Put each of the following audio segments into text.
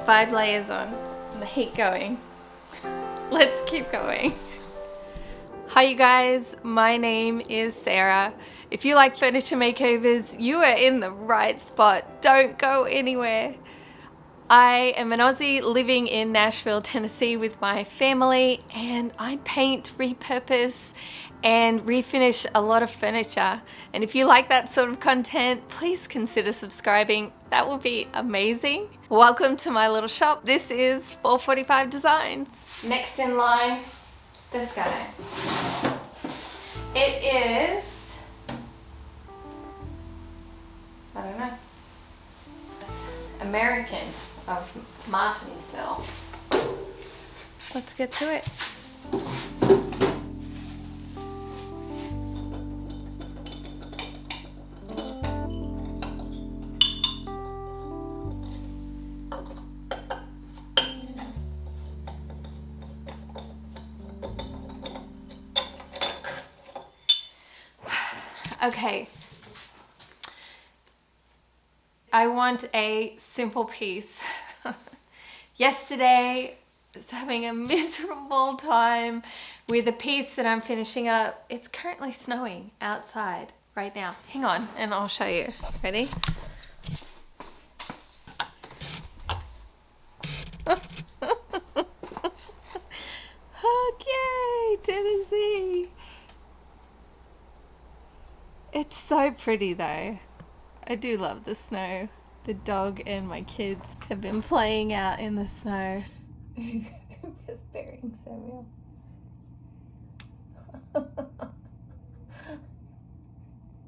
5 layers on and the heat going. Let's keep going. Hi you guys, my name is Sarah. If you like furniture makeovers, you are in the right spot. Don't go anywhere. I am an Aussie living in Nashville, Tennessee with my family, and I paint, repurpose, and refinish a lot of furniture. And if you like that sort of content, please consider subscribing. That would be amazing. Welcome to my little shop. This is 445 Designs. Next in line, this guy. It is, I don't know, American of Martinsville. Let's get to it. Okay, I want a simple piece. Yesterday, I was having a miserable time with a piece that I'm finishing up. It's currently snowing outside right now. Hang on, and I'll show you. Ready? Okay, Tennessee. It's so pretty though. I do love the snow. The dog and my kids have been playing out in the snow. Just burying Samuel.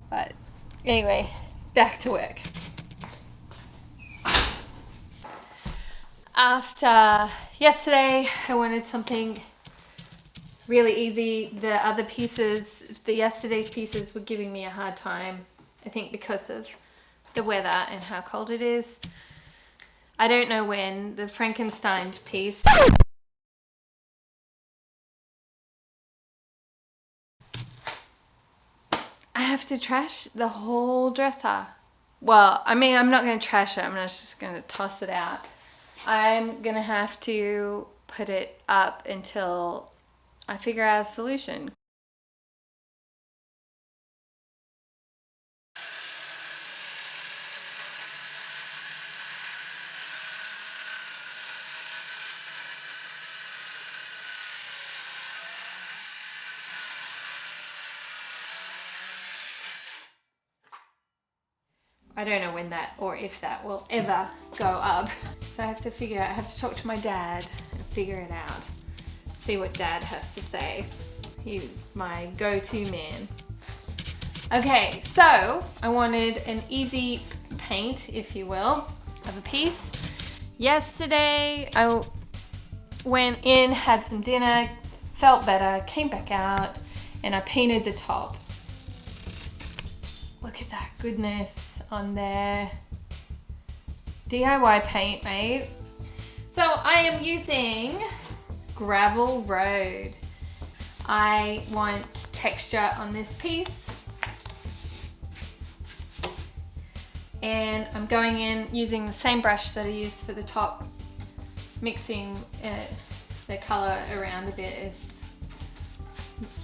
But anyway, back to work. After yesterday, I wanted something really easy. The other pieces, yesterday's pieces were giving me a hard time. I think because of the weather and how cold it is. I don't know when. The Frankenstein piece. I have to trash the whole dresser. Well, I mean, I'm not going to trash it. I'm just going to toss it out. I'm going to have to put it up until I figure out a solution. I don't know when that or if that will ever go up. So I have to figure out, I have to talk to my dad and figure it out. See what dad has to say. He's my go-to man. Okay, so I wanted an easy paint, if you will, of a piece. Yesterday I went in, had some dinner, felt better, came back out, and I painted the top. Look at that goodness on there. DIY paint, mate. So I am using Gravel Road. I want texture on this piece. And I'm going in using the same brush that I used for the top. Mixing the color around a bit is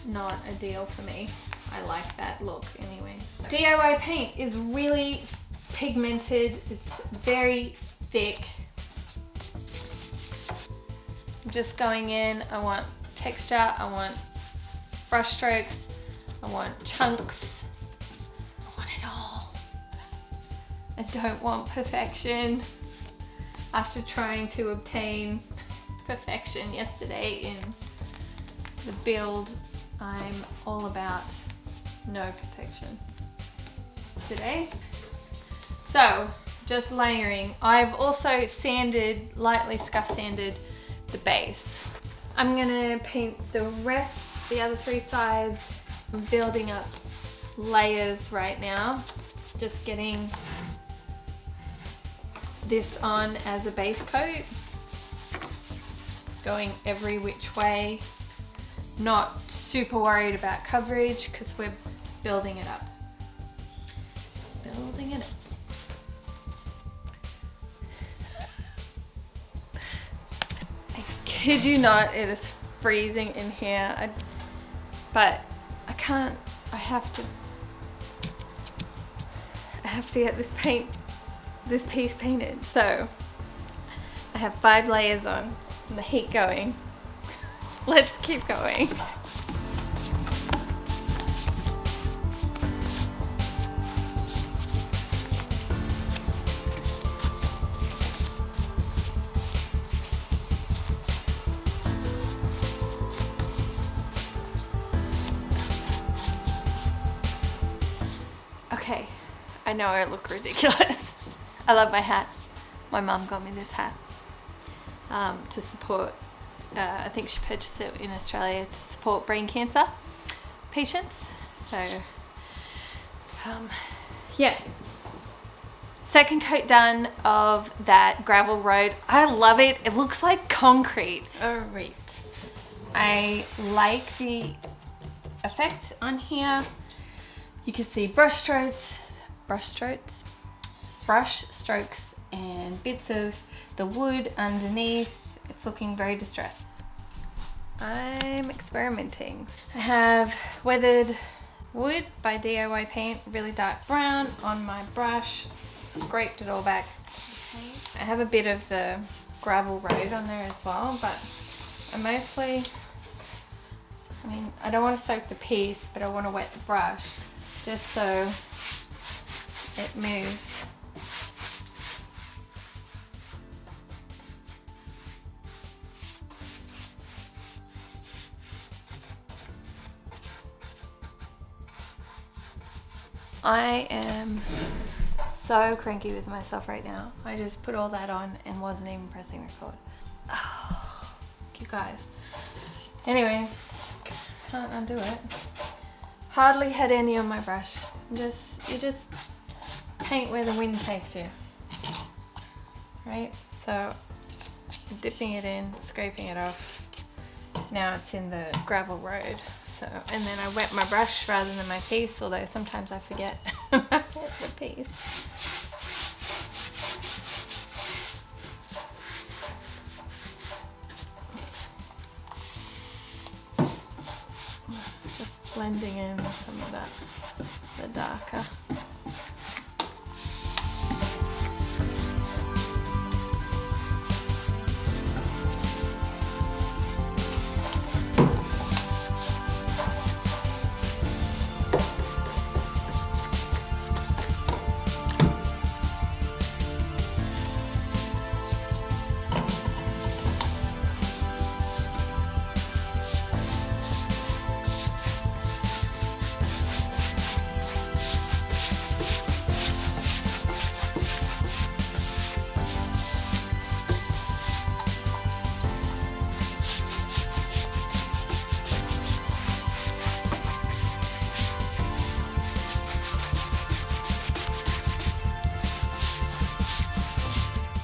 not a deal for me. I like that look anyway. So. DIY paint is really pigmented. It's very thick. I'm just going in. I want texture. I want brush strokes. I want chunks. I want it all. I don't want perfection. After trying to obtain perfection yesterday in the build, I'm all about no perfection today. So just layering. I've also sanded, lightly scuff sanded the base. I'm gonna paint the rest, the other 3 sides. I'm building up layers right now. Just getting this on as a base coat. Going every which way. Not super worried about coverage because we're building it up. Building it up. kid you not, it is freezing in here. But I can't, I have to get this piece painted. So I have 5 layers on and the heat going. Let's keep going. Okay, I know I look ridiculous. I love my hat. My mum got me this hat to support, I think she purchased it in Australia to support brain cancer patients. So, yeah. Second coat done of that gravel road. I love it. It looks like concrete. Alright. I like the effect on here. You can see brush strokes, and bits of the wood underneath. It's looking very distressed. I'm experimenting. I have weathered wood by DIYPaint, really dark brown on my brush. Scraped it all back. I have a bit of the gravel road on there as well, but I mostly, I don't want to soak the piece, but I want to wet the brush just so it moves. I am so cranky with myself right now. I just put all that on and wasn't even pressing record. Oh, you guys. Anyway, can't undo it. Hardly had any on my brush. You just paint where the wind takes you. Right? So, dipping it in, scraping it off. Now it's in the gravel road. So, and then I wet my brush rather than my piece, although sometimes I forget I wet the piece. Just blending in some of that, the darker.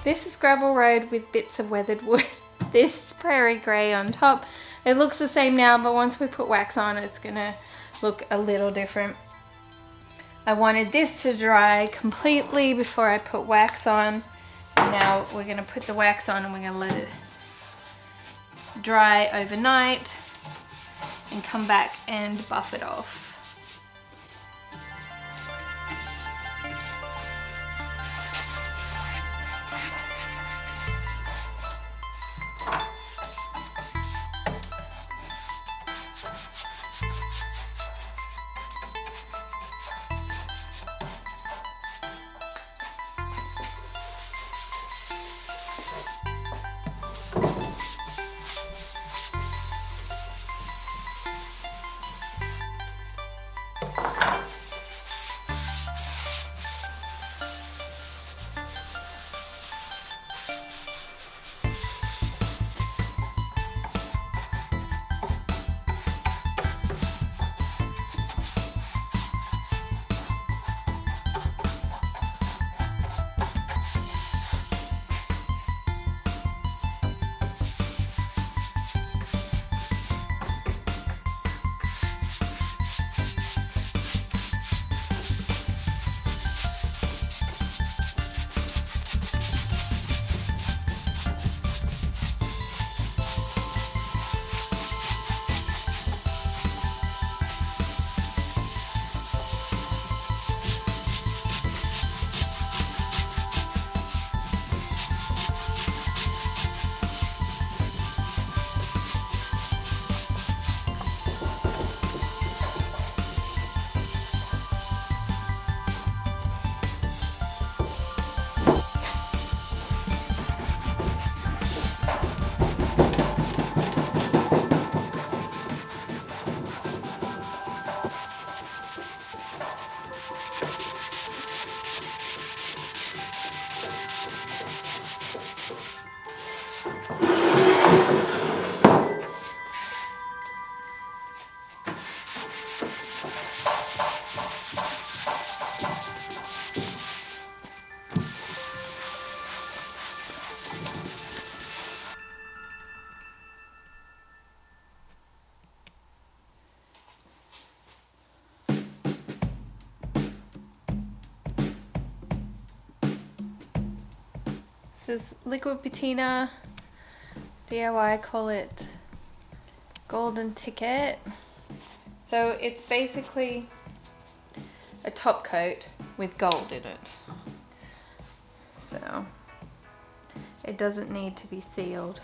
This is gravel road with bits of weathered wood. This is Prarie Gray on top. It looks the same now, but once we put wax on, it's gonna look a little different. I wanted this to dry completely before I put wax on. And now we're gonna put the wax on and we're gonna let it dry overnight and come back and buff it off. This is liquid patina. DIY call it golden ticket. So it's basically a top coat with gold in it. So it doesn't need to be sealed.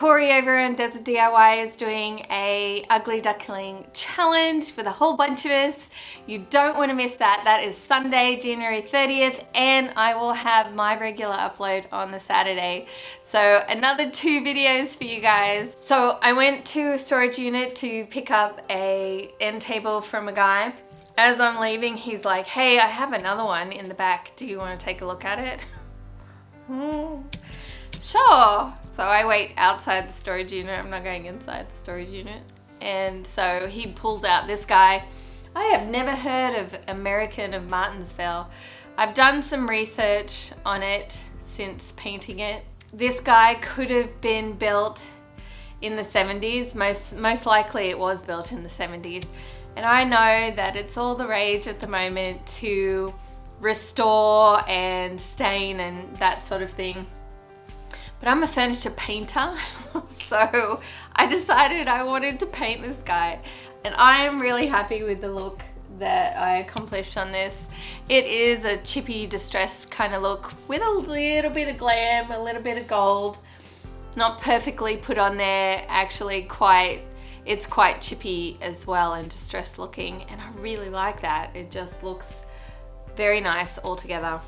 Corey over in Desert DIY is doing a ugly duckling challenge with a whole bunch of us. You don't want to miss that. That is Sunday, January 30th, and I will have my regular upload on the Saturday. So another 2 videos for you guys. So I went to a storage unit to pick up a end table from a guy. As I'm leaving, he's like, hey, I have another one in the back. Do you want to take a look at it? Sure. So I wait outside the storage unit. I'm not going inside the storage unit. And so he pulls out this guy. I have never heard of American of Martinsville. I've done some research on it since painting it. This guy could have been built in the 70s. Most likely it was built in the 70s. And I know that it's all the rage at the moment to restore and stain and that sort of thing. But I'm a furniture painter, so I decided I wanted to paint this guy. And I am really happy with the look that I accomplished on this. It is a chippy, distressed kind of look with a little bit of glam, a little bit of gold. Not perfectly put on there, actually it's quite chippy as well and distressed looking. And I really like that. It just looks very nice altogether.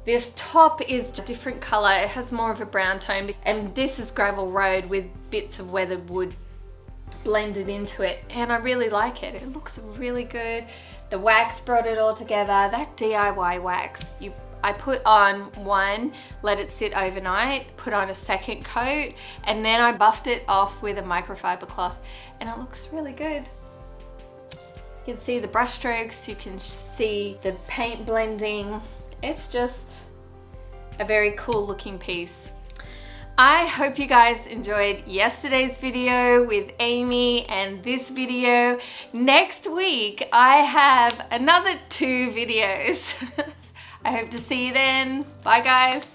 This top is a different color. It has more of a brown tone, and this is gravel road with bits of weathered wood blended into it, and I really like it. It looks really good. The wax brought it all together. That DIY wax, I put on one, let it sit overnight, put on a second coat, and then I buffed it off with a microfiber cloth, and it looks really good. You can see the brush strokes, you can see the paint blending. It's just a very cool looking piece. I hope you guys enjoyed yesterday's video with Amy and this video. Next week, I have another 2 videos. I hope to see you then. Bye guys.